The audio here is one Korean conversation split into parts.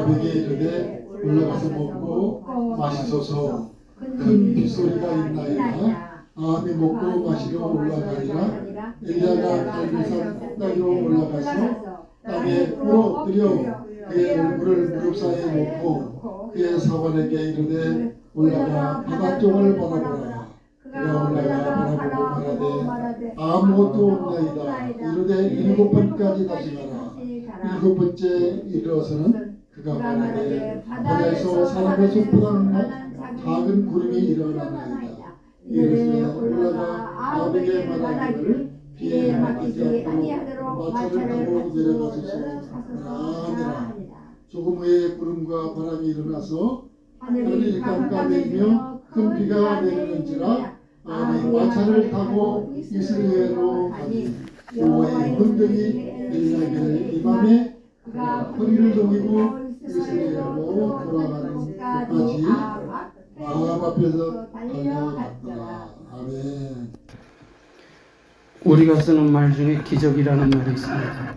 아합에게 이르되 올라가서 먹고 마시소서. 큰 빗소리가 있나이다. 아합이 먹고 마시러 올라가니라. 엘리야가 갈멜산 꼭다리로 올라가서 땅에 꿇어 엎드려 그의 얼굴을 무릎 사이에 놓고 그의 사관에게 이르되 올라가 바다 쪽을 바라보라. 그가 올라가 바라보고 말하되 아무것도 없나이다. 이르되 7번까지 다시 가라. 7번째 이르러서는 그가 말하되 바다에서 사람의 손바닥 작은 구름이 일어나나이다. 이르되 올라가 아합에게 말하기를 비에 맞지 아니하도록 마차를 타고 내려가소서 하니라. 조금 후에 구름과 바람이 일어나서 하늘이 깜깜해지며 큰 비가 내리는지라. 아합이 마차를 타고 이스라엘로 가니 여호와의 흔적이 일어나기를 이 밤에 그가 허리를 동이고 이스라엘로 돌아가는 것까지 아합 앞에서 달려갔더라. 아멘. 우리가 쓰는 말 중에 기적이라는 말이 있습니다.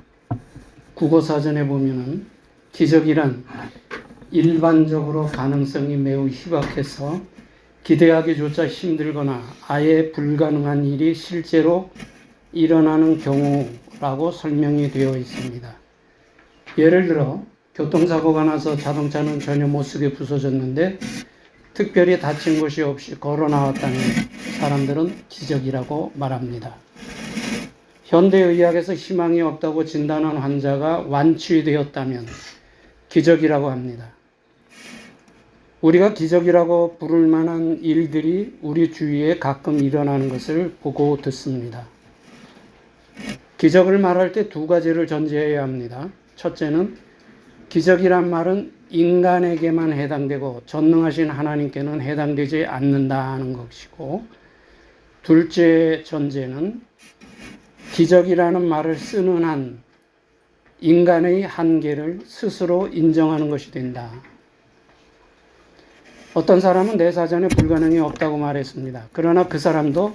국어사전에 보면은 기적이란 일반적으로 가능성이 매우 희박해서 기대하기조차 힘들거나 아예 불가능한 일이 실제로 일어나는 경우라고 설명이 되어 있습니다. 예를 들어 교통사고가 나서 자동차는 전혀 못쓰게 부서졌는데 특별히 다친 것이 없이 걸어 나왔다는 사람들은 기적이라고 말합니다. 현대의학에서 희망이 없다고 진단한 환자가 완치되었다면 기적이라고 합니다. 우리가 기적이라고 부를 만한 일들이 우리 주위에 가끔 일어나는 것을 보고 듣습니다. 기적을 말할 때 두 가지를 전제해야 합니다. 첫째는 기적이란 말은 인간에게만 해당되고 전능하신 하나님께는 해당되지 않는다는 것이고, 둘째 전제는 기적이라는 말을 쓰는 한 인간의 한계를 스스로 인정하는 것이 된다. 어떤 사람은 내 사전에 불가능이 없다고 말했습니다. 그러나 그 사람도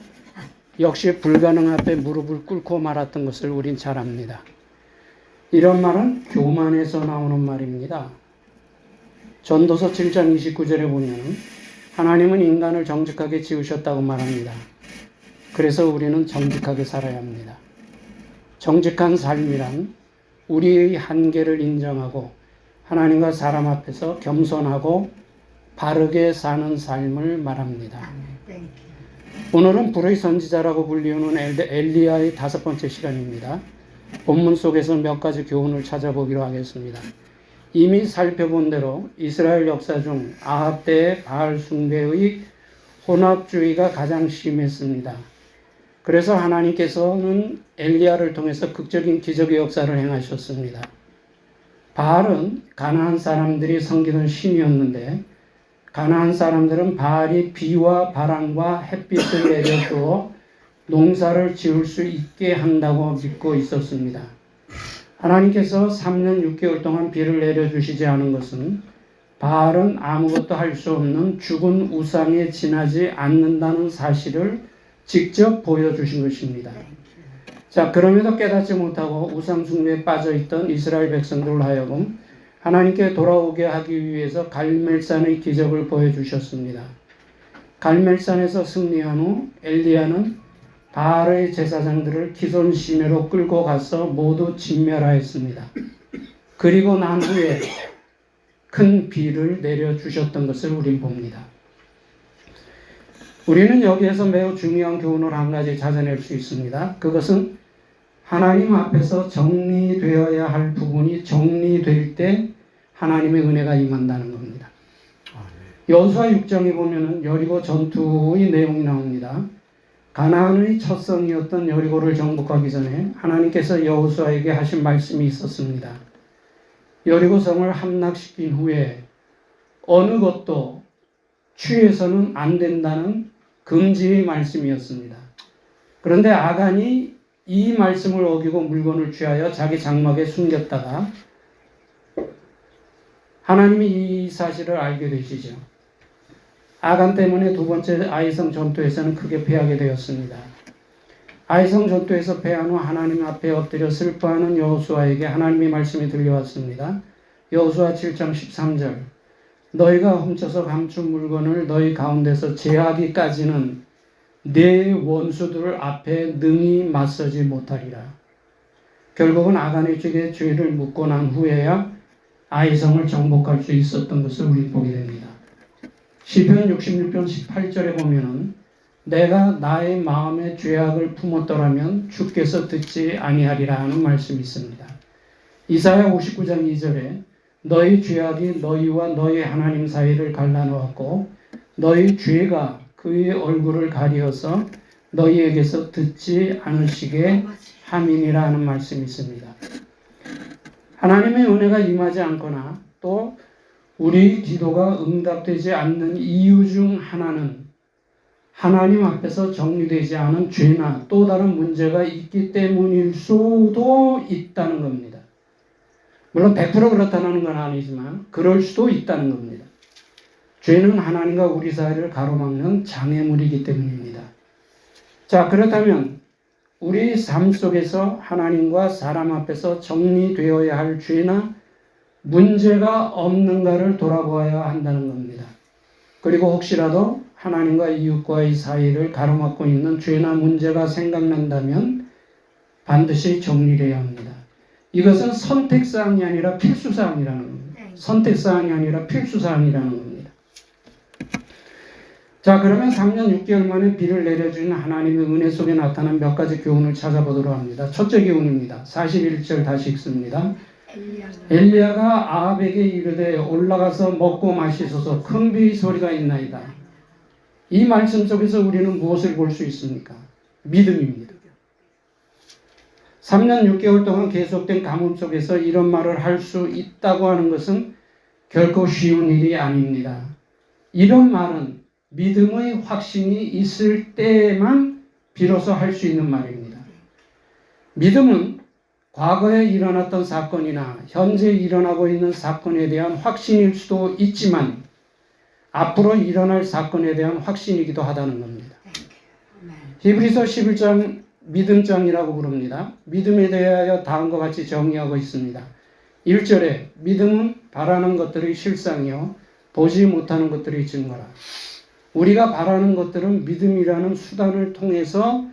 역시 불가능 앞에 무릎을 꿇고 말았던 것을 우린 잘 압니다. 이런 말은 교만에서 나오는 말입니다. 전도서 7장 29절에 보면 하나님은 인간을 정직하게 지으셨다고 말합니다. 그래서 우리는 정직하게 살아야 합니다. 정직한 삶이란 우리의 한계를 인정하고 하나님과 사람 앞에서 겸손하고 바르게 사는 삶을 말합니다. 오늘은 불의 선지자라고 불리우는 엘리야의 5번째 시간입니다. 본문 속에서 몇 가지 교훈을 찾아보기로 하겠습니다. 이미 살펴본 대로 이스라엘 역사 중 아합 때의 바알 숭배의 혼합주의가 가장 심했습니다. 그래서 하나님께서는 엘리야를 통해서 극적인 기적의 역사를 행하셨습니다. 바알은 가나안 사람들이 섬기던 신이었는데 가나안 사람들은 바알이 비와 바람과 햇빛을 내려주어 농사를 지을 수 있게 한다고 믿고 있었습니다. 하나님께서 3년 6개월 동안 비를 내려주시지 않은 것은 바알은 아무것도 할 수 없는 죽은 우상에 지나지 않는다는 사실을 직접 보여주신 것입니다. 자, 그럼에도 깨닫지 못하고 우상 숭배에 빠져있던 이스라엘 백성들을 하여금 하나님께 돌아오게 하기 위해서 갈멜산의 기적을 보여주셨습니다. 갈멜산에서 승리한 후 엘리야는 바알의 제사장들을 기손 시내로 끌고 가서 모두 진멸하였습니다. 그리고 난 후에 큰 비를 내려주셨던 것을 우린 봅니다. 우리는 여기에서 매우 중요한 교훈을 한 가지 찾아낼 수 있습니다. 그것은 하나님 앞에서 정리되어야 할 부분이 정리될 때 하나님의 은혜가 임한다는 겁니다. 여호수아 6장에 보면 여리고 전투의 내용이 나옵니다. 가나안의 첫 성이었던 여리고를 정복하기 전에 하나님께서 여호수아에게 하신 말씀이 있었습니다. 여리고 성을 함락시킨 후에 어느 것도 취해서는 안 된다는 금지의 말씀이었습니다. 그런데 아간이 이 말씀을 어기고 물건을 취하여 자기 장막에 숨겼다가 하나님이 이 사실을 알게 되시죠. 아간 때문에 두 번째 아이성 전투에서는 크게 패하게 되었습니다. 아이성 전투에서 패한 후 하나님 앞에 엎드려 슬퍼하는 여호수아에게 하나님의 말씀이 들려왔습니다. 여호수아 7장 13절 너희가 훔쳐서 감춘 물건을 너희 가운데서 제하기까지는 내 원수들 앞에 능히 맞서지 못하리라. 결국은 아간의 쪽에 죄를 묻고 난 후에야 아이성을 정복할 수 있었던 것을 우리 보게 됩니다. 시편 66편 18절에 보면은 내가 나의 마음에 죄악을 품었더라면 주께서 듣지 아니하리라 하는 말씀이 있습니다. 이사야 59장 2절에 너희 죄악이 너희와 너희 하나님 사이를 갈라놓았고 너희 죄가 그의 얼굴을 가리어서 너희에게서 듣지 않으시게 함이니라 하는 말씀이 있습니다. 하나님의 은혜가 임하지 않거나 또 우리 기도가 응답되지 않는 이유 중 하나는 하나님 앞에서 정리되지 않은 죄나 또 다른 문제가 있기 때문일 수도 있다는 겁니다. 물론 100% 그렇다는 건 아니지만 그럴 수도 있다는 겁니다. 죄는 하나님과 우리 사이를 가로막는 장애물이기 때문입니다. 자, 그렇다면 우리 삶 속에서 하나님과 사람 앞에서 정리되어야 할 죄나 문제가 없는가를 돌아보아야 한다는 겁니다. 그리고 혹시라도 하나님과 이웃과의 사이를 가로막고 있는 죄나 문제가 생각난다면 반드시 정리해야 합니다. 이것은 선택사항이 아니라 필수사항이라는 겁니다. 선택사항이 아니라 필수사항이라는 겁니다. 자, 그러면 3년 6개월 만에 비를 내려주는 하나님의 은혜 속에 나타난 몇 가지 교훈을 찾아보도록 합니다. 첫째 교훈입니다. 41절 다시 읽습니다. 엘리야가 아합에게 이르되 올라가서 먹고 마시소서 큰 비 소리가 있나이다. 이 말씀 속에서 우리는 무엇을 볼 수 있습니까? 믿음입니다. 3년 6개월 동안 계속된 가뭄 속에서 이런 말을 할 수 있다고 하는 것은 결코 쉬운 일이 아닙니다. 이런 말은 믿음의 확신이 있을 때만 비로소 할 수 있는 말입니다. 믿음은 과거에 일어났던 사건이나 현재 일어나고 있는 사건에 대한 확신일 수도 있지만 앞으로 일어날 사건에 대한 확신이기도 하다는 겁니다. 히브리서 11장 믿음장이라고 부릅니다. 믿음에 대하여 다음과 같이 정의하고 있습니다. 1절에 믿음은 바라는 것들의 실상이요 보지 못하는 것들의 증거라. 우리가 바라는 것들은 믿음이라는 수단을 통해서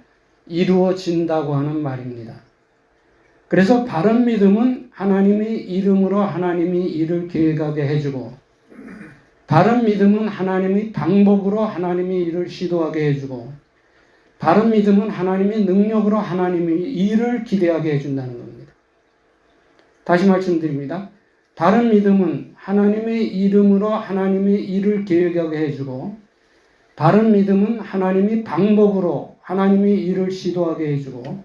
이루어진다고 하는 말입니다. 그래서 바른 믿음은 하나님의 이름으로 하나님이 일을 계획하게 해주고 바른 믿음은 하나님의 방법으로 하나님이 일을 시도하게 해주고 바른 믿음은 하나님의 능력으로 하나님의 일을 기대하게 해준다는 겁니다. 다시 말씀드립니다. 바른 믿음은 하나님의 이름으로 하나님의 일을 계획하게 해주고 바른 믿음은 하나님의 방법으로 하나님의 일을 시도하게 해주고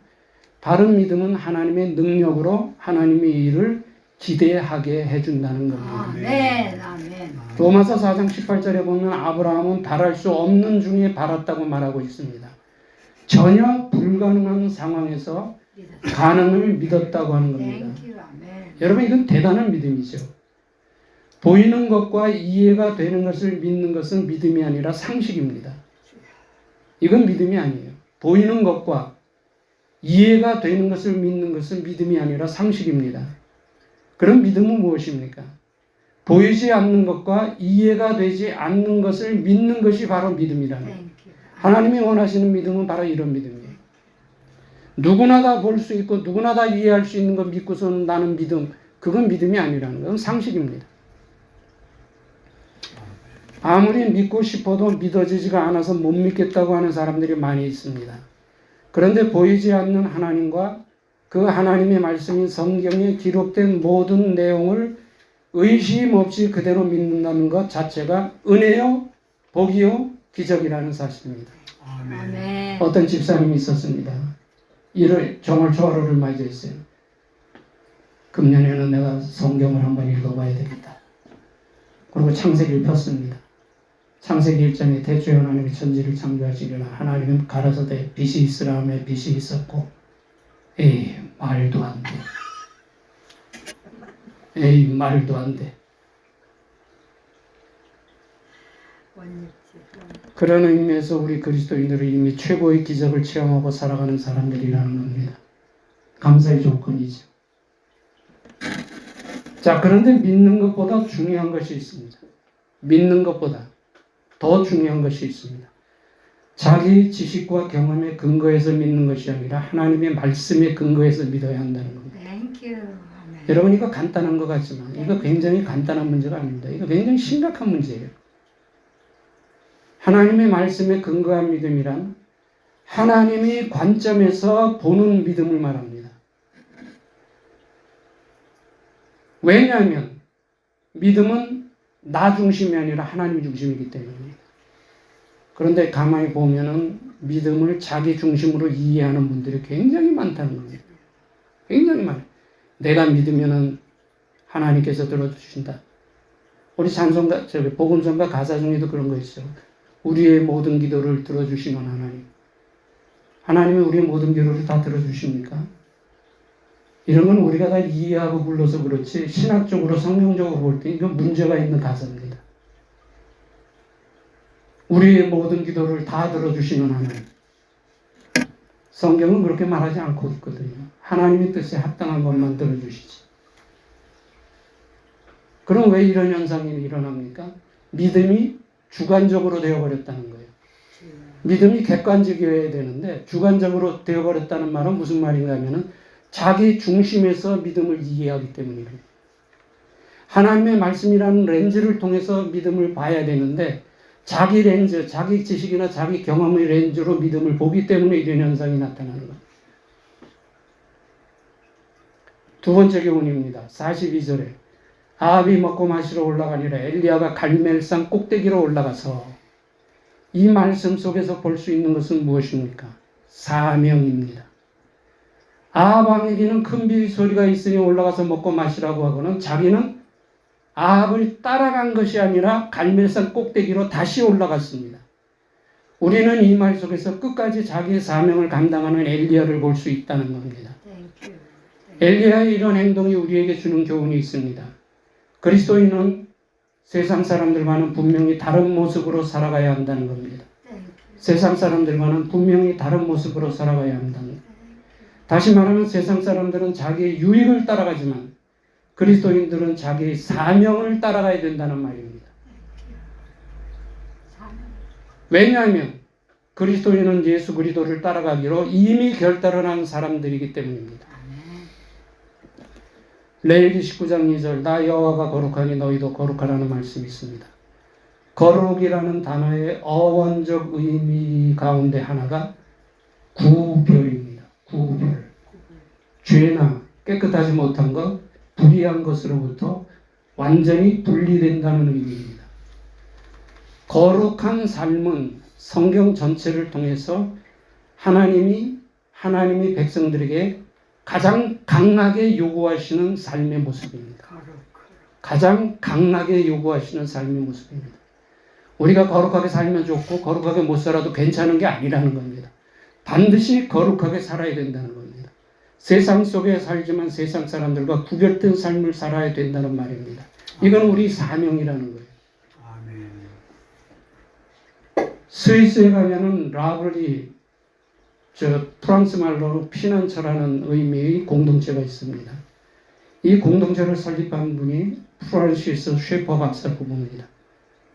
바른 믿음은 하나님의 능력으로 하나님의 일을 기대하게 해준다는 겁니다. 아멘, 아멘. 로마서 4장 18절에 보면 아브라함은 바랄 수 없는 중에 바랐다고 말하고 있습니다. 전혀 불가능한 상황에서 가능을 믿었다고 하는 겁니다. 여러분 이건 대단한 믿음이죠. 보이는 것과 이해가 되는 것을 믿는 것은 믿음이 아니라 상식입니다. 이건 믿음이 아니에요. 보이는 것과 이해가 되는 것을 믿는 것은 믿음이 아니라 상식입니다. 그럼 믿음은 무엇입니까? 보이지 않는 것과 이해가 되지 않는 것을 믿는 것이 바로 믿음이라는 거예요. 하나님이 원하시는 믿음은 바로 이런 믿음이에요. 누구나 다 볼 수 있고 누구나 다 이해할 수 있는 거 믿고서는 나는 믿음, 그건 믿음이 아니라는 거예요. 그건 상식입니다. 아무리 믿고 싶어도 믿어지지가 않아서 못 믿겠다고 하는 사람들이 많이 있습니다. 그런데 보이지 않는 하나님과 그 하나님의 말씀인 성경에 기록된 모든 내용을 의심 없이 그대로 믿는다는 것 자체가 은혜요, 복이요, 기적이라는 사실입니다. 아멘. 어떤 집사님이 있었습니다. 1월 정월 초하루를 맞이했어요. 금년에는 내가 성경을 한번 읽어봐야 되겠다. 그리고 창세기를 폈습니다. 창세기 1장에 대초에 하나님이 천지를 창조하시려나 하나님은 가라사대 빛이 있으라 하며 빛이 있었고 에이 말도 안 돼. 에이 말도 안 돼. 그런 의미에서 우리 그리스도인들은 이미 최고의 기적을 체험하고 살아가는 사람들이라는 겁니다. 감사의 조건이죠. 자, 그런데 믿는 것보다 중요한 것이 있습니다. 믿는 것보다 더 중요한 것이 있습니다. 자기 지식과 경험에 근거해서 믿는 것이 아니라 하나님의 말씀에 근거해서 믿어야 한다는 겁니다. 땡큐. 아멘. 여러분, 이거 간단한 것 같지만 이거 굉장히 간단한 문제가 아닙니다. 이거 굉장히 심각한 문제예요. 하나님의 말씀에 근거한 믿음이란 하나님의 관점에서 보는 믿음을 말합니다. 왜냐하면 믿음은 나 중심이 아니라 하나님 중심이기 때문입니다. 그런데 가만히 보면은 믿음을 자기 중심으로 이해하는 분들이 굉장히 많다는 겁니다. 굉장히 많아요. 내가 믿으면은 하나님께서 들어주신다. 우리 찬송가, 복음성가 가사 중에도 그런 거 있어요. 우리의 모든 기도를 들어주시는 하나님. 하나님이 우리의 모든 기도를 다 들어주십니까? 이런 건 우리가 다 이해하고 불러서 그렇지 신학적으로 성경적으로 볼 때 이건 문제가 있는 가사입니다. 우리의 모든 기도를 다 들어주시는 하나님. 성경은 그렇게 말하지 않고 있거든요. 하나님의 뜻에 합당한 것만 들어주시지. 그럼 왜 이런 현상이 일어납니까? 믿음이 주관적으로 되어버렸다는 거예요. 믿음이 객관적이어야 되는데 주관적으로 되어버렸다는 말은 무슨 말인가 하면은 자기 중심에서 믿음을 이해하기 때문이에요. 하나님의 말씀이라는 렌즈를 통해서 믿음을 봐야 되는데 자기 렌즈, 자기 지식이나 자기 경험의 렌즈로 믿음을 보기 때문에 이런 현상이 나타나는 거예요. 두 번째 교훈입니다. 42절에 아합이 먹고 마시러 올라가니라 엘리야가 갈멜산 꼭대기로 올라가서 이 말씀 속에서 볼 수 있는 것은 무엇입니까? 사명입니다. 아합 왕에게는 큰 비 소리가 있으니 올라가서 먹고 마시라고 하고는 자기는 아합을 따라간 것이 아니라 갈멜산 꼭대기로 다시 올라갔습니다. 우리는 이 말 속에서 끝까지 자기의 사명을 감당하는 엘리야를 볼 수 있다는 겁니다. 엘리야의 이런 행동이 우리에게 주는 교훈이 있습니다. 그리스도인은 세상 사람들과는 분명히 다른 모습으로 살아가야 한다는 겁니다. 세상 사람들과는 분명히 다른 모습으로 살아가야 한다는 겁니다. 다시 말하면 세상 사람들은 자기의 유익을 따라가지만 그리스도인들은 자기의 사명을 따라가야 된다는 말입니다. 왜냐하면 그리스도인은 예수 그리스도를 따라가기로 이미 결단을 한 사람들이기 때문입니다. 레위기 19장 2절 나 여호와가 거룩하니 너희도 거룩하라는 말씀이 있습니다. 거룩이라는 단어의 어원적 의미 가운데 하나가 구별입니다. 구별. 죄나 깨끗하지 못한 것, 불의한 것으로부터 완전히 분리된다는 의미입니다. 거룩한 삶은 성경 전체를 통해서 하나님이 백성들에게 가장 강하게 요구하시는 삶의 모습입니다. 가장 강하게 요구하시는 삶의 모습입니다. 우리가 거룩하게 살면 좋고 거룩하게 못 살아도 괜찮은 게 아니라는 겁니다. 반드시 거룩하게 살아야 된다는 겁니다. 세상 속에 살지만 세상 사람들과 구별된 삶을 살아야 된다는 말입니다. 이건 우리 사명이라는 거예요. 스위스에 가면은 라블리 프랑스 말로 피난처라는 의미의 공동체가 있습니다. 이 공동체를 설립한 분이 프란시스 쉐퍼 박사 부부입니다.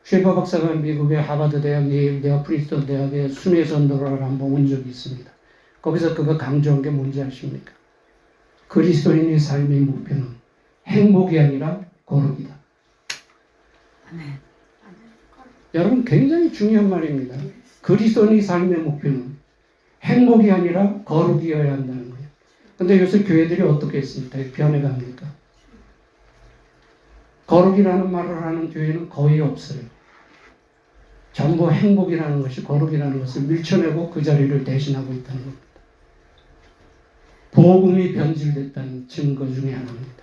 쉐퍼 박사가 미국의 하버드 대학, 예일 대학, 프린스턴 대학의 순회 전도를 한번 온 적이 있습니다. 거기서 그가 강조한 게 뭔지 아십니까? 그리스도인의 삶의 목표는 행복이 아니라 거룩이다. 여러분 굉장히 중요한 말입니다. 그리스도인의 삶의 목표는 행복이 아니라 거룩이어야 한다는 거예요. 그런데 요새 교회들이 어떻게 했습니까? 변해갑니까? 거룩이라는 말을 하는 교회는 거의 없어요. 전부 행복이라는 것이 거룩이라는 것을 밀쳐내고 그 자리를 대신하고 있다는 겁니다. 복음이 변질됐다는 증거 중에 하나입니다.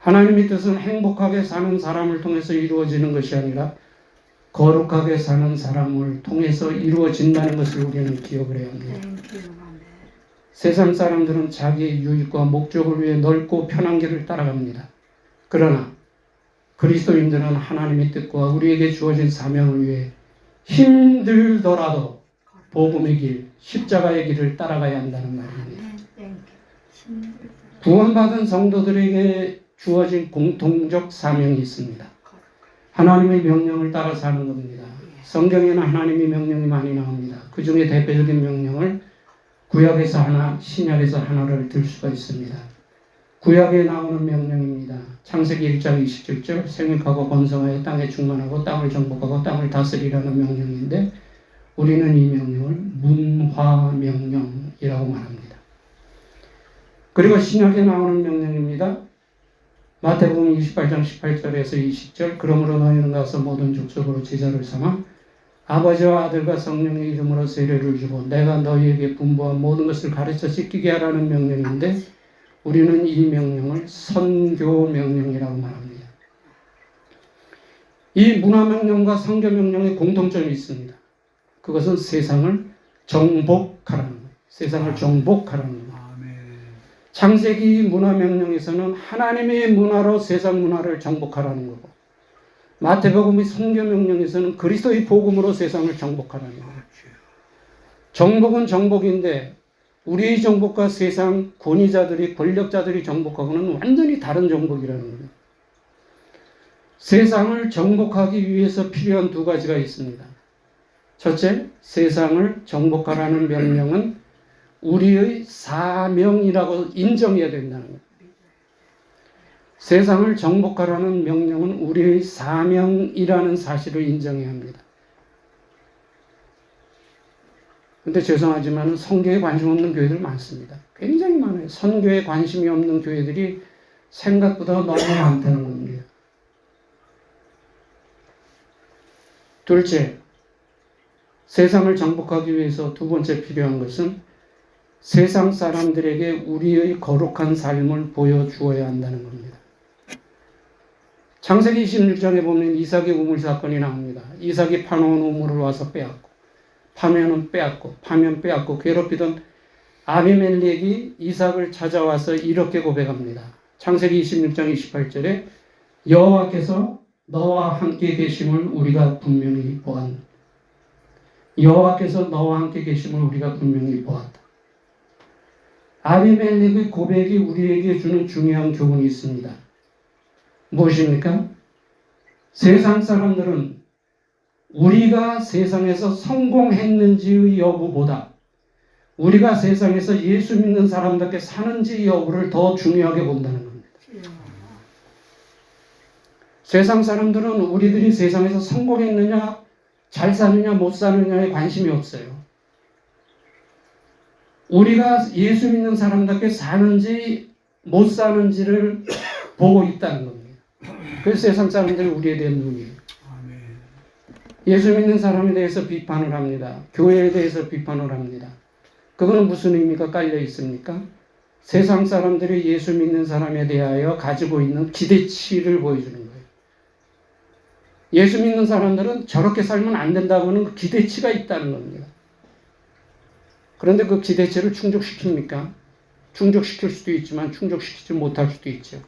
하나님의 뜻은 행복하게 사는 사람을 통해서 이루어지는 것이 아니라 거룩하게 사는 사람을 통해서 이루어진다는 것을 우리는 기억을 해야 합니다. 세상 사람들은 자기의 유익과 목적을 위해 넓고 편한 길을 따라갑니다. 그러나 그리스도인들은 하나님의 뜻과 우리에게 주어진 사명을 위해 힘들더라도 복음의 길, 십자가의 길을 따라가야 한다는 말입니다. 구원받은 성도들에게 주어진 공통적 사명이 있습니다. 하나님의 명령을 따라 사는 겁니다. 성경에는 하나님의 명령이 많이 나옵니다. 그 중에 대표적인 명령을 구약에서 하나, 신약에서 하나를 들 수가 있습니다. 구약에 나오는 명령입니다. 창세기 1장 27절 생육하고 번성하여 땅에 충만하고 땅을 정복하고 땅을 다스리라는 명령인데 우리는 이 명령을 문화명령이라고 말합니다. 그리고 신약에 나오는 명령입니다. 마태복음 28장 18절에서 20절 그러므로 너희는 가서 모든 족속으로 제자를 삼아 아버지와 아들과 성령의 이름으로 세례를 주고 내가 너희에게 분부한 모든 것을 가르쳐 지키게 하라는 명령인데 우리는 이 명령을 선교 명령이라고 말합니다. 이 문화명령과 선교명령의 공통점이 있습니다. 그것은 세상을 정복하라는 거예요. 세상을 정복하라는 거예요. 창세기 문화명령에서는 하나님의 문화로 세상 문화를 정복하라는 거고 마태복음의 선교명령에서는 그리스도의 복음으로 세상을 정복하라는 거예요. 정복은 정복인데 우리의 정복과 세상 권위자들이 권력자들이 정복하고는 완전히 다른 정복이라는 거예요. 세상을 정복하기 위해서 필요한 두 가지가 있습니다. 첫째, 세상을 정복하라는 명령은 우리의 사명이라고 인정해야 된다는 거예요. 세상을 정복하라는 명령은 우리의 사명이라는 사실을 인정해야 합니다. 근데 죄송하지만 선교에 관심 없는 교회들 많습니다. 굉장히 많아요. 선교에 관심이 없는 교회들이 생각보다 너무 많다는 겁니다. 둘째, 세상을 정복하기 위해서 두 번째 필요한 것은 세상 사람들에게 우리의 거룩한 삶을 보여주어야 한다는 겁니다. 창세기 26장에 보면 이삭의 우물 사건이 나옵니다. 이삭이 파놓은 우물을 와서 빼앗고 파면은 빼앗고 파면 빼앗고 괴롭히던 아비멜렉이 이삭을 찾아와서 이렇게 고백합니다. 창세기 26장 28절에 여호와께서 너와 함께 계심을 우리가 분명히 보았다. 여호와께서 너와 함께 계심을 우리가 분명히 보았다. 아비멜렉의 고백이 우리에게 주는 중요한 교훈이 있습니다. 무엇입니까? 세상 사람들은 우리가 세상에서 성공했는지의 여부보다 우리가 세상에서 예수 믿는 사람답게 사는지 여부를 더 중요하게 본다는 겁니다. 세상 사람들은 우리들이 세상에서 성공했느냐, 잘 사느냐, 못 사느냐에 관심이 없어요. 우리가 예수 믿는 사람답게 사는지 못 사는지를 보고 있다는 겁니다. 그래서 세상 사람들이 우리에 대한 눈이에요. 예수 믿는 사람에 대해서 비판을 합니다. 교회에 대해서 비판을 합니다. 그거는 무슨 의미가 깔려 있습니까? 세상 사람들이 예수 믿는 사람에 대하여 가지고 있는 기대치를 보여주는 거예요. 예수 믿는 사람들은 저렇게 살면 안 된다고는 그 기대치가 있다는 겁니다. 그런데 그 기대치를 충족시킵니까? 충족시킬 수도 있지만 충족시키지 못할 수도 있죠.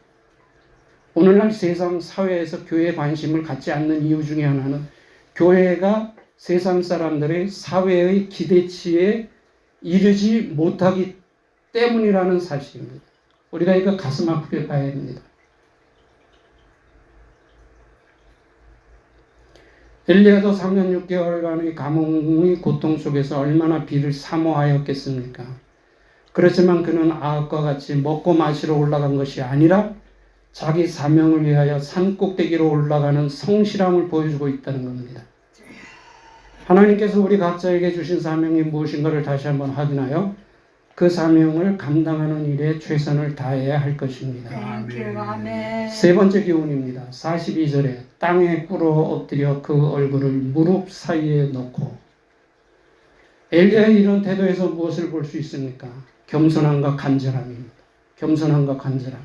오늘날 세상 사회에서 교회에 관심을 갖지 않는 이유 중에 하나는 교회가 세상 사람들의 사회의 기대치에 이르지 못하기 때문이라는 사실입니다. 우리가 이거 가슴 아프게 봐야 됩니다. 엘리야도 3년 6개월간의 감옥의 고통 속에서 얼마나 비를 사모하였겠습니까? 그렇지만 그는 아합과 같이 먹고 마시러 올라간 것이 아니라 자기 사명을 위하여 산 꼭대기로 올라가는 성실함을 보여주고 있다는 겁니다. 하나님께서 우리 각자에게 주신 사명이 무엇인가를 다시 한번 확인하여 그 사명을 감당하는 일에 최선을 다해야 할 것입니다. 아멘. 세 번째 교훈입니다. 42절에 땅에 꿇어 엎드려 그 얼굴을 무릎 사이에 넣고. 엘리야의 이런 태도에서 무엇을 볼 수 있습니까? 겸손함과 간절함입니다. 겸손함과 간절함.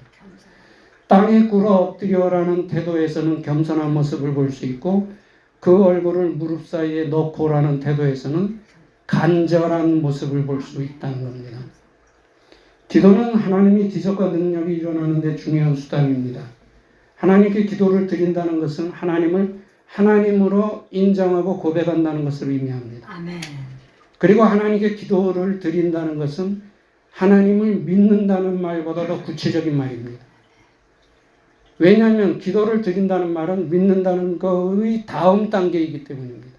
땅에 꿇어 엎드려라는 태도에서는 겸손한 모습을 볼 수 있고 그 얼굴을 무릎 사이에 넣고라는 태도에서는 간절한 모습을 볼 수 있다는 겁니다. 기도는 하나님의 기적과 능력이 일어나는 데 중요한 수단입니다. 하나님께 기도를 드린다는 것은 하나님을 하나님으로 인정하고 고백한다는 것을 의미합니다. 아멘. 그리고 하나님께 기도를 드린다는 것은 하나님을 믿는다는 말보다 더 구체적인 말입니다. 왜냐하면 기도를 드린다는 말은 믿는다는 것의 다음 단계이기 때문입니다.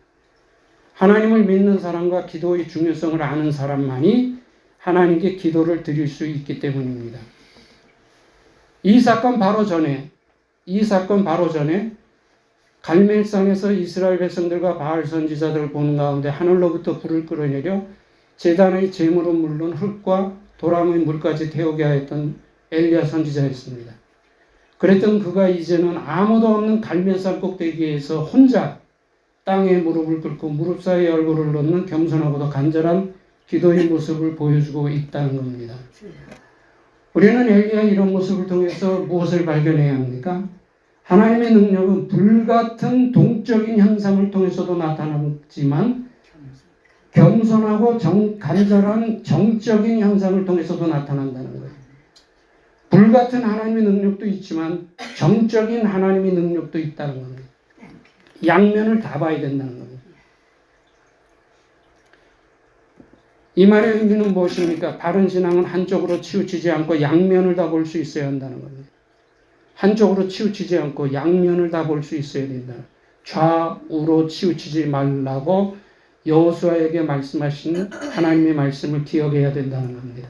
하나님을 믿는 사람과 기도의 중요성을 아는 사람만이 하나님께 기도를 드릴 수 있기 때문입니다. 이 사건 바로 전에 갈멜산에서 이스라엘 백성들과 바알 선지자들을 보는 가운데 하늘로부터 불을 끌어내려 제단의 제물은 물론 흙과 도람의 물까지 태우게 하였던 엘리야 선지자였습니다. 그랬던 그가 이제는 아무도 없는 갈멜산 꼭대기에서 혼자 땅에 무릎을 꿇고 무릎 사이에 얼굴을 넣는 겸손하고도 간절한 기도의 모습을 보여주고 있다는 겁니다. 우리는 엘리야의 이런 모습을 통해서 무엇을 발견해야 합니까? 하나님의 능력은 불같은 동적인 형상을 통해서도 나타나지만 겸손하고 간절한 정적인 형상을 통해서도 나타난다는 거예요. 불같은 하나님의 능력도 있지만 정적인 하나님의 능력도 있다는 겁니다. 양면을 다 봐야 된다는 겁니다. 이 말의 의미는 무엇입니까? 바른 신앙은 한쪽으로 치우치지 않고 양면을 다 볼 수 있어야 한다는 겁니다. 한쪽으로 치우치지 않고 양면을 다 볼 수 있어야 된다. 좌우로 치우치지 말라고 여호수아에게 말씀하신 하나님의 말씀을 기억해야 된다는 겁니다.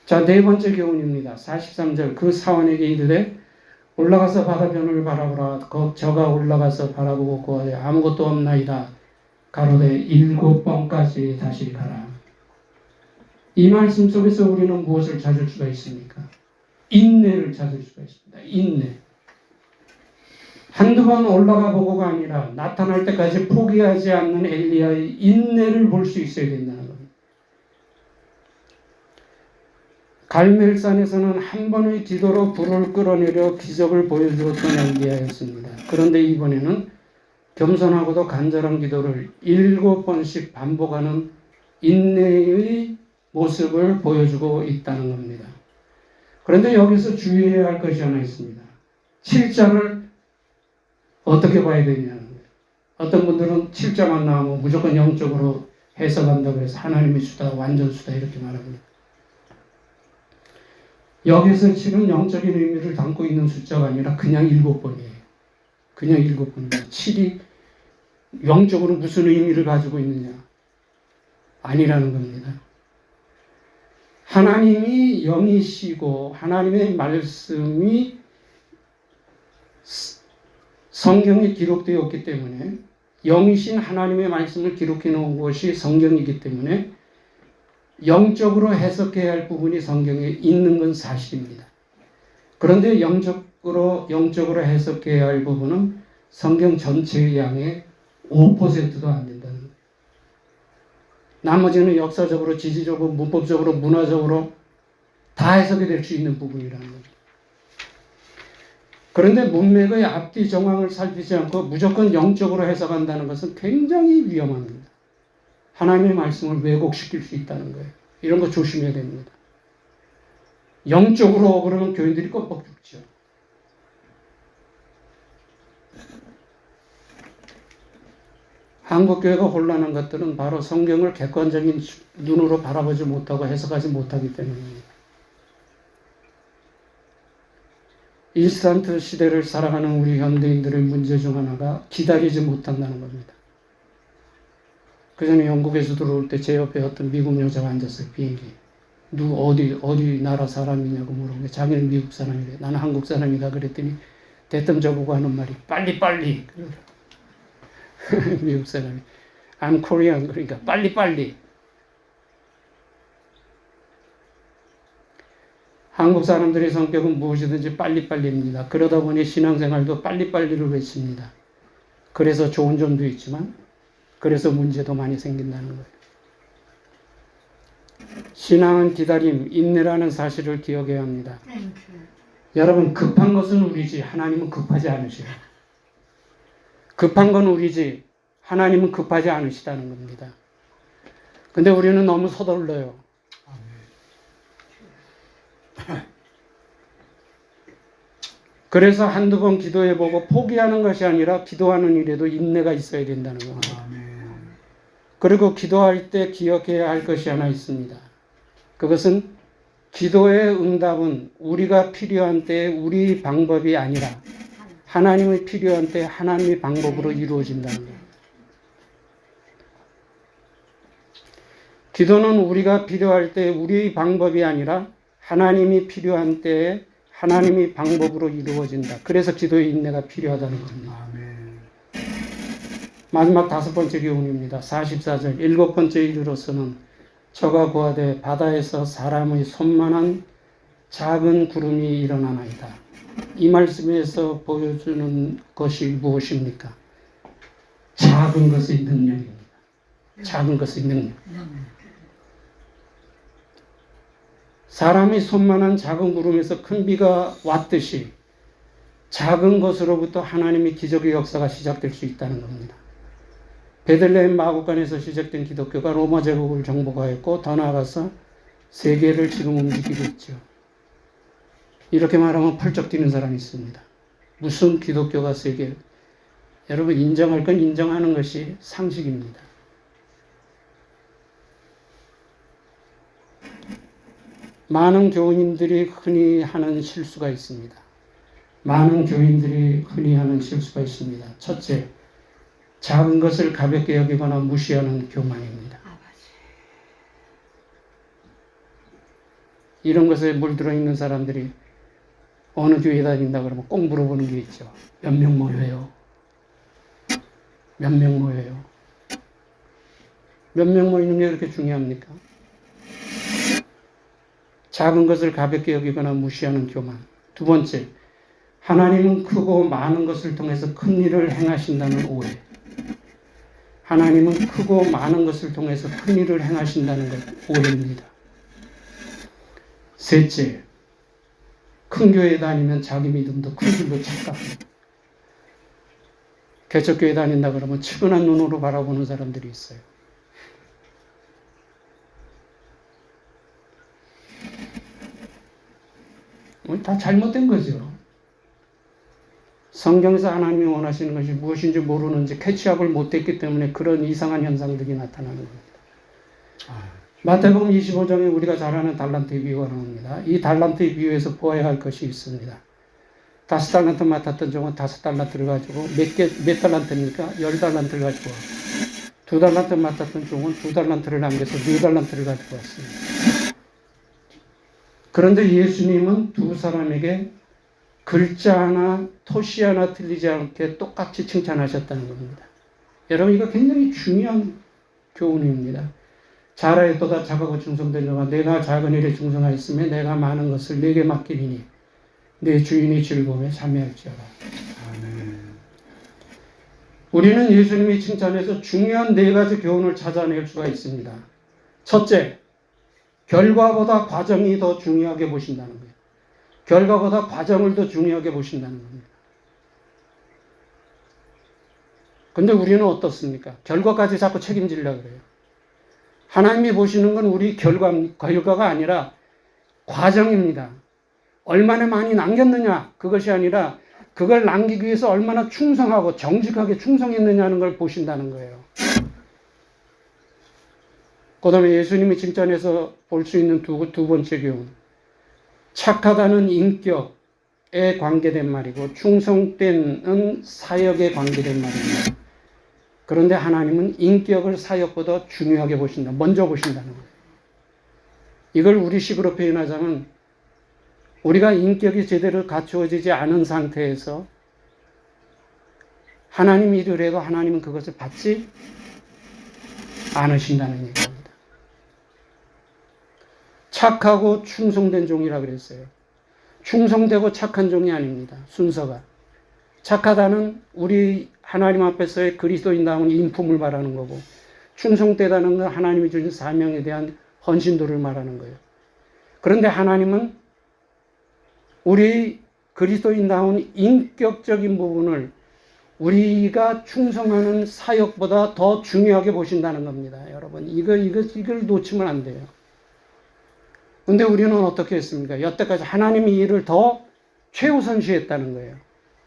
자, 네 번째 교훈입니다. 43절 그 사원에게 이르되 올라가서 바다변을 바라보라. 저가 올라가서 바라보고 고하되 아무것도 없나이다. 가로되 7번까지 다시 가라. 이 말씀 속에서 우리는 무엇을 찾을 수가 있습니까? 인내를 찾을 수가 있습니다. 인내. 한두 번 올라가 보고가 아니라 나타날 때까지 포기하지 않는 엘리야의 인내를 볼 수 있어야 된다는 겁니다. 갈멜산에서는 한 번의 기도로 불을 끌어내려 기적을 보여주었던 엘리야였습니다. 그런데 이번에는 겸손하고도 간절한 기도를 7번씩 반복하는 인내의 모습을 보여주고 있다는 겁니다. 그런데 여기서 주의해야 할 것이 하나 있습니다. 7장을 어떻게 봐야 되냐는 거예요. 어떤 분들은 7장만 나오면 무조건 영적으로 해석한다고 해서 하나님의 수다, 완전 수다 이렇게 말합니다. 여기서 7은 영적인 의미를 담고 있는 숫자가 아니라 그냥 7번이에요. 그냥 7번입니다. 7이 영적으로 무슨 의미를 가지고 있느냐? 아니라는 겁니다. 하나님이 영이시고 하나님의 말씀이 성경에 기록되었기 때문에 영이신 하나님의 말씀을 기록해 놓은 것이 성경이기 때문에 영적으로 해석해야 할 부분이 성경에 있는 건 사실입니다. 그런데 영적으로 해석해야 할 부분은 성경 전체의 양의 5%도 안 된다는 거예요. 나머지는 역사적으로, 지지적으로, 문법적으로, 문화적으로 다 해석이 될 수 있는 부분이라는 거죠. 그런데 문맥의 앞뒤 정황을 살피지 않고 무조건 영적으로 해석한다는 것은 굉장히 위험합니다. 하나님의 말씀을 왜곡시킬 수 있다는 거예요. 이런 거 조심해야 됩니다. 영적으로 그러면 교인들이 껌뻑 죽죠. 한국교회가 혼란한 것들은 바로 성경을 객관적인 눈으로 바라보지 못하고 해석하지 못하기 때문입니다. 인스턴트 시대를 살아가는 우리 현대인들의 문제 중 하나가 기다리지 못한다는 겁니다. 그 전에 영국에서 들어올 때 제 옆에 어떤 미국 여자가 앉았어요. 비행기. 어디 나라 사람이냐고 물어보는데 자기는 미국 사람이래. 나는 한국 사람이다. 그랬더니 대뜸 저보고 하는 말이 빨리. 미국 사람이 I'm Korean. 그러니까 빨리. 한국 사람들의 성격은 무엇이든지 빨리입니다. 그러다 보니 신앙생활도 빨리를 외칩니다. 그래서 좋은 점도 있지만 그래서 문제도 많이 생긴다는 거예요. 신앙은 기다림, 인내라는 사실을 기억해야 합니다. 여러분, 급한 것은 우리지 하나님은 급하지 않으셔요. 급한 건 우리지 하나님은 급하지 않으시다는 겁니다. 근데 우리는 너무 서둘러요. 그래서 한두 번 기도해보고 포기하는 것이 아니라 기도하는 일에도 인내가 있어야 된다는 겁니다. 그리고 기도할 때 기억해야 할 것이 하나 있습니다. 그것은 기도의 응답은 우리가 필요한 때에 우리 방법이 아니라 하나님이 필요한 때에 하나님의 방법으로 이루어진다는 겁니다. 기도는 우리가 필요할 때 우리 방법이 아니라 하나님이 필요한 때에 하나님의 방법으로 이루어진다. 그래서 기도의 인내가 필요하다는 겁니다. 마지막 5번째 교훈입니다. 44절 7번째 이르러서는 저가 고하되 바다에서 사람의 손만한 작은 구름이 일어나나이다. 이 말씀에서 보여주는 것이 무엇입니까? 작은 것의 능력입니다. 작은 것의 능력. 사람이 손만한 작은 구름에서 큰 비가 왔듯이 작은 것으로부터 하나님의 기적의 역사가 시작될 수 있다는 겁니다. 베들레헴 마구간에서 시작된 기독교가 로마 제국을 정복하였고 더 나아가서 세계를 지금 움직이고 있죠. 이렇게 말하면 펄쩍 뛰는 사람이 있습니다. 무슨 기독교가 세계? 여러분 인정할 건 인정하는 것이 상식입니다. 많은 교인들이 흔히 하는 실수가 있습니다. 많은 교인들이 흔히 하는 실수가 있습니다. 첫째, 작은 것을 가볍게 여기거나 무시하는 교만입니다. 이런 것에 물들어 있는 사람들이 어느 교회 다닌다 그러면 꼭 물어보는 게 있죠. 몇 명 모여요? 몇 명 모여요? 몇 명 모이는 게 그렇게 중요합니까? 작은 것을 가볍게 여기거나 무시하는 교만. 두 번째, 하나님은 크고 많은 것을 통해서 큰 일을 행하신다는 오해. 하나님은 크고 많은 것을 통해서 큰 일을 행하신다는 것, 오해입니다. 셋째, 큰 교회 다니면 자기 믿음도 큰 줄로 착각합니다. 개척교회 다닌다 그러면 측은한 눈으로 바라보는 사람들이 있어요. 다 잘못된 거죠. 성경에서 하나님이 원하시는 것이 무엇인지 모르는지 캐치업을 못했기 때문에 그런 이상한 현상들이 나타나는 겁니다. 마태복음 25장에 우리가 잘 아는 달란트의 비유가 나옵니다. 이 달란트의 비유에서 보아야 할 것이 있습니다. 5달란트 맡았던 종은 5달란트를 가지고 몇 달란트입니까? 10달란트를 가지고 와. 2달란트 맡았던 종은 2달란트를 남겨서 4달란트를 가지고 왔습니다. 그런데 예수님은 두 사람에게 글자 하나, 토시 하나 틀리지 않게 똑같이 칭찬하셨다는 겁니다. 여러분 이거 굉장히 중요한 교훈입니다. 잘하였도다 착하고 충성된 자가 내가 작은 일에 충성하였으면 내가 많은 것을 내게 맡기리니 내 주인이 즐거움에 참여할지어다. 우리는 예수님이 칭찬해서 중요한 4가지 교훈을 찾아낼 수가 있습니다. 첫째, 결과보다 과정이 더 중요하게 보신다는 거예요. 결과보다 과정을 더 중요하게 보신다는 겁니다. 근데 우리는 어떻습니까? 결과까지 자꾸 책임지려고 그래요. 하나님이 보시는 건 우리 결과가 아니라 과정입니다. 얼마나 많이 남겼느냐 그것이 아니라 그걸 남기기 위해서 얼마나 충성하고 정직하게 충성했느냐는 걸 보신다는 거예요. 그 다음에 예수님이 칭찬해서 볼 수 있는 두 번째 교훈. 착하다는 인격에 관계된 말이고 충성된은 사역에 관계된 말입니다. 그런데 하나님은 인격을 사역보다 중요하게 보신다. 먼저 보신다는 거예요. 이걸 우리식으로 표현하자면 우리가 인격이 제대로 갖추어지지 않은 상태에서 하나님 일을 해도 하나님은 그것을 받지 않으신다는 얘기입니다. 착하고 충성된 종이라 그랬어요. 충성되고 착한 종이 아닙니다. 순서가. 착하다는 우리 하나님 앞에서의 그리스도인다운 인품을 말하는 거고 충성되다는 건 하나님이 주신 사명에 대한 헌신도를 말하는 거예요. 그런데 하나님은 우리 그리스도인다운 인격적인 부분을 우리가 충성하는 사역보다 더 중요하게 보신다는 겁니다. 여러분 이걸 놓치면 안 돼요. 근데 우리는 어떻게 했습니까? 여태까지 하나님의 일을 더 최우선시했다는 거예요.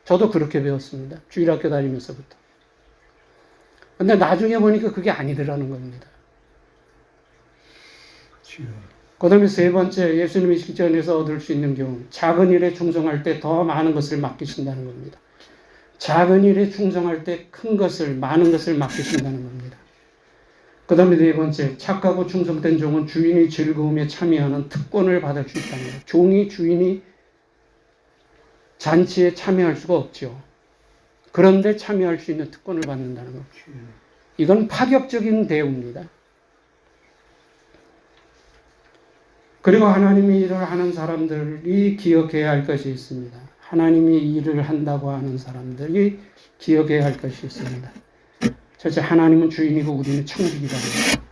저도 그렇게 배웠습니다. 주일학교 다니면서부터. 근데 나중에 보니까 그게 아니더라는 겁니다. 그 다음에 세 번째, 예수님의 실전에서 얻을 수 있는 교훈. 작은 일에 충성할 때 더 많은 것을 맡기신다는 겁니다. 작은 일에 충성할 때 큰 것을, 많은 것을 맡기신다는 겁니다. 그 다음에 네 번째, 착하고 충성된 종은 주인의 즐거움에 참여하는 특권을 받을 수 있다는 거예요. 종이 주인이 잔치에 참여할 수가 없죠. 그런데 참여할 수 있는 특권을 받는다는 거죠. 이건 파격적인 대우입니다. 그리고 하나님의 일을 하는 사람들이 기억해야 할 것이 있습니다. 하나님이 일을 한다고 하는 사람들이 기억해야 할 것이 있습니다. 첫째, 하나님은 주인이고 우리는 청직이라는 거예요.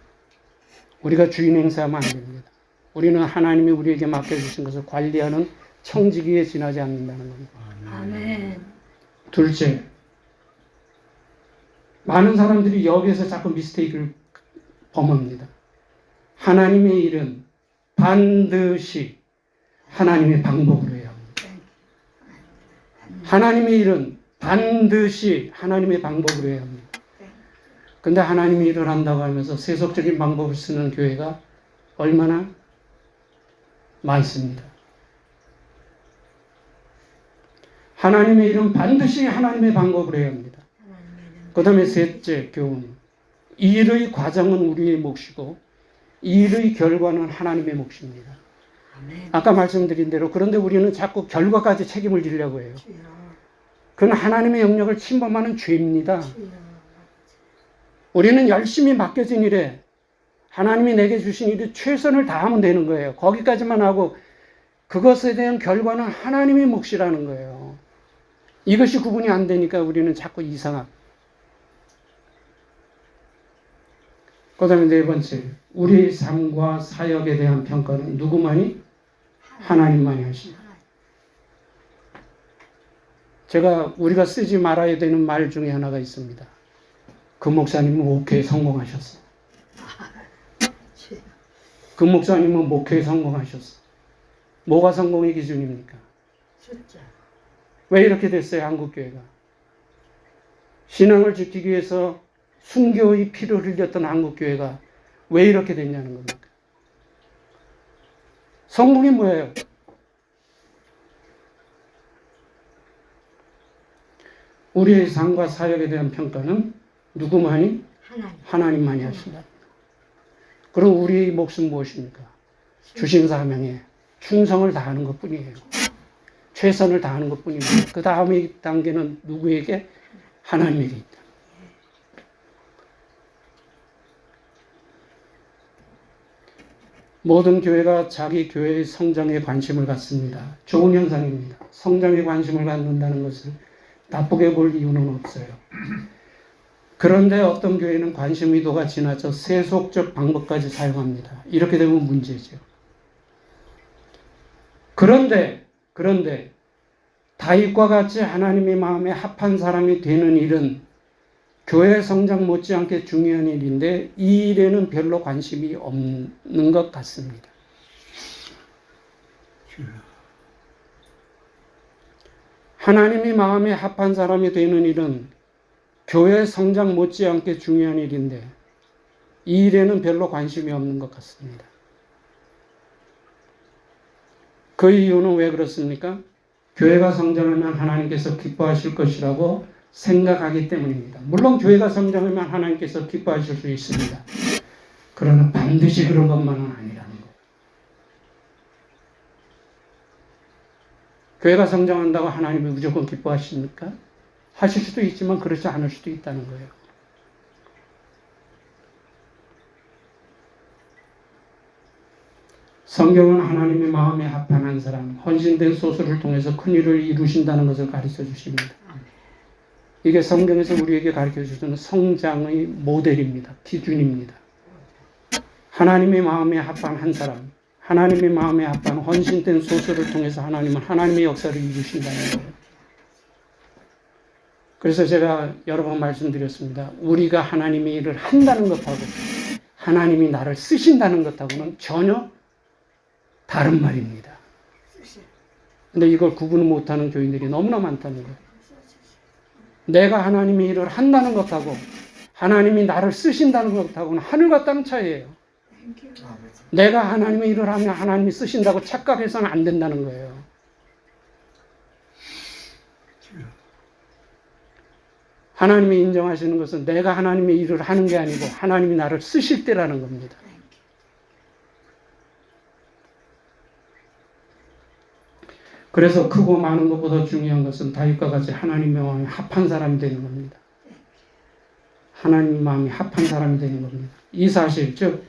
우리가 주인 행사하면 안 됩니다. 우리는 하나님이 우리에게 맡겨주신 것을 관리하는 청지기에 지나지 않는다는 겁니다. 아멘. 둘째, 많은 사람들이 여기에서 자꾸 미스테이크를 범합니다. 하나님의 일은 반드시 하나님의 방법으로 해야 합니다. 하나님의 일은 반드시 하나님의 방법으로 해야 합니다. 근데 하나님의 일을 한다고 하면서 세속적인 방법을 쓰는 교회가 얼마나 많습니다. 하나님의 일은 반드시 하나님의 방법으로 해야 합니다. 그 다음에 셋째 교훈. 일의 과정은 우리의 몫이고 일의 결과는 하나님의 몫입니다. 아까 말씀드린 대로 그런데 우리는 자꾸 결과까지 책임을 지려고 해요. 그건 하나님의 영역을 침범하는 죄입니다. 우리는 열심히 맡겨진 일에 하나님이 내게 주신 일에 최선을 다하면 되는 거예요. 거기까지만 하고 그것에 대한 결과는 하나님의 몫이라는 거예요. 이것이 구분이 안 되니까 우리는 자꾸 이상하고. 그 다음에 네 번째, 우리의 삶과 사역에 대한 평가는 누구만이? 하나님만이 하십니다. 우리가 쓰지 말아야 되는 말 중에 하나가 있습니다. 그 목사님은 목회에 성공하셨어. 그 목사님은 목회에 성공하셨어. 뭐가 성공의 기준입니까? 숫자. 왜 이렇게 됐어요, 한국교회가? 신앙을 지키기 위해서 순교의 피를 흘렸던 한국교회가 왜 이렇게 됐냐는 겁니까? 성공이 뭐예요? 우리의 삶과 사역에 대한 평가는 누구만이? 하나님만이 하신다. 그럼 우리의 몫은 무엇입니까? 주신 사명에 충성을 다하는 것 뿐이에요. 최선을 다하는 것 뿐입니다. 그 다음의 단계는 누구에게? 하나님에게 있다. 모든 교회가 자기 교회의 성장에 관심을 갖습니다. 좋은 현상입니다. 성장에 관심을 갖는다는 것을 나쁘게 볼 이유는 없어요. 그런데 어떤 교회는 관심 의도가 지나쳐 세속적 방법까지 사용합니다. 이렇게 되면 문제죠. 그런데 다윗과 같이 하나님의 마음에 합한 사람이 되는 일은 교회 성장 못지않게 중요한 일인데 이 일에는 별로 관심이 없는 것 같습니다. 하나님의 마음에 합한 사람이 되는 일은 교회 성장 못지않게 중요한 일인데 이 일에는 별로 관심이 없는 것 같습니다. 그 이유는 왜 그렇습니까? 교회가 성장하면 하나님께서 기뻐하실 것이라고 생각하기 때문입니다. 물론 교회가 성장하면 하나님께서 기뻐하실 수 있습니다. 그러나 반드시 그런 것만은 아니라는 거예요. 교회가 성장한다고 하나님이 무조건 기뻐하십니까? 하실 수도 있지만 그렇지 않을 수도 있다는 거예요. 성경은 하나님의 마음에 합한 한 사람, 헌신된 소수를 통해서 큰 일을 이루신다는 것을 가르쳐 주십니다. 이게 성경에서 우리에게 가르쳐 주시는 성장의 모델입니다. 기준입니다. 하나님의 마음에 합한 한 사람, 하나님의 마음에 합한 헌신된 소수를 통해서 하나님은 하나님의 역사를 이루신다는 거예요. 그래서 제가 여러 번 말씀드렸습니다. 우리가 하나님의 일을 한다는 것하고 하나님이 나를 쓰신다는 것하고는 전혀 다른 말입니다. 근데 이걸 구분을 못하는 교인들이 너무나 많다는 거예요. 내가 하나님의 일을 한다는 것하고 하나님이 나를 쓰신다는 것하고는 하늘과 땅 차이예요. 내가 하나님의 일을 하면 하나님이 쓰신다고 착각해서는 안 된다는 거예요. 하나님이 인정하시는 것은 내가 하나님의 일을 하는 게 아니고 하나님이 나를 쓰실 때라는 겁니다. 그래서 크고 많은 것보다 중요한 것은 다윗과 같이 하나님의 마음이 합한 사람이 되는 겁니다. 하나님의 마음이 합한 사람이 되는 겁니다. 이 사실, 즉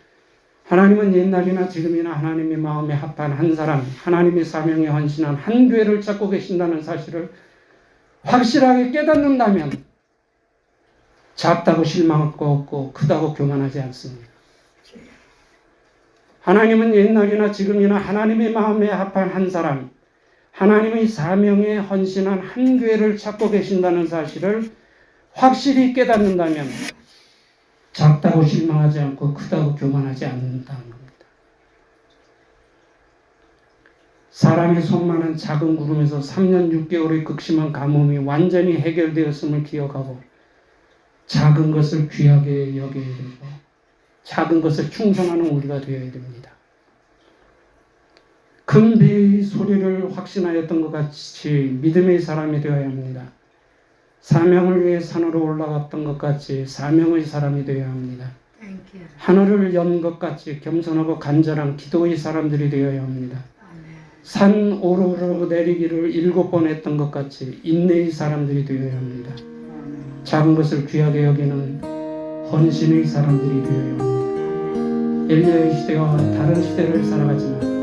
하나님은 옛날이나 지금이나 하나님의 마음에 합한 한 사람, 하나님의 사명에 헌신한 한 교회를 찾고 계신다는 사실을 확실하게 깨닫는다면 작다고 실망할 거 없고 크다고 교만하지 않습니다. 하나님은 옛날이나 지금이나 하나님의 마음에 합한 한 사람, 하나님의 사명에 헌신한 한 교회를 찾고 계신다는 사실을 확실히 깨닫는다면 작다고 실망하지 않고 크다고 교만하지 않는다는 겁니다. 사람의 손만한 작은 구름에서 3년 6개월의 극심한 가뭄이 완전히 해결되었음을 기억하고 작은 것을 귀하게 여겨야 되고 작은 것을 충성하는 우리가 되어야 됩니다. 큰 배의 소리를 확신하였던 것 같이 믿음의 사람이 되어야 합니다. 사명을 위해 산으로 올라갔던 것 같이 사명의 사람이 되어야 합니다. 하늘을 연 것 같이 겸손하고 간절한 기도의 사람들이 되어야 합니다. 산 오르르 내리기를 7번 했던 것 같이 인내의 사람들이 되어야 합니다. 작은 것을 귀하게 여기는 헌신의 사람들이 되어야 합니다. 엘리야의 시대와 다른 시대를 살아가지만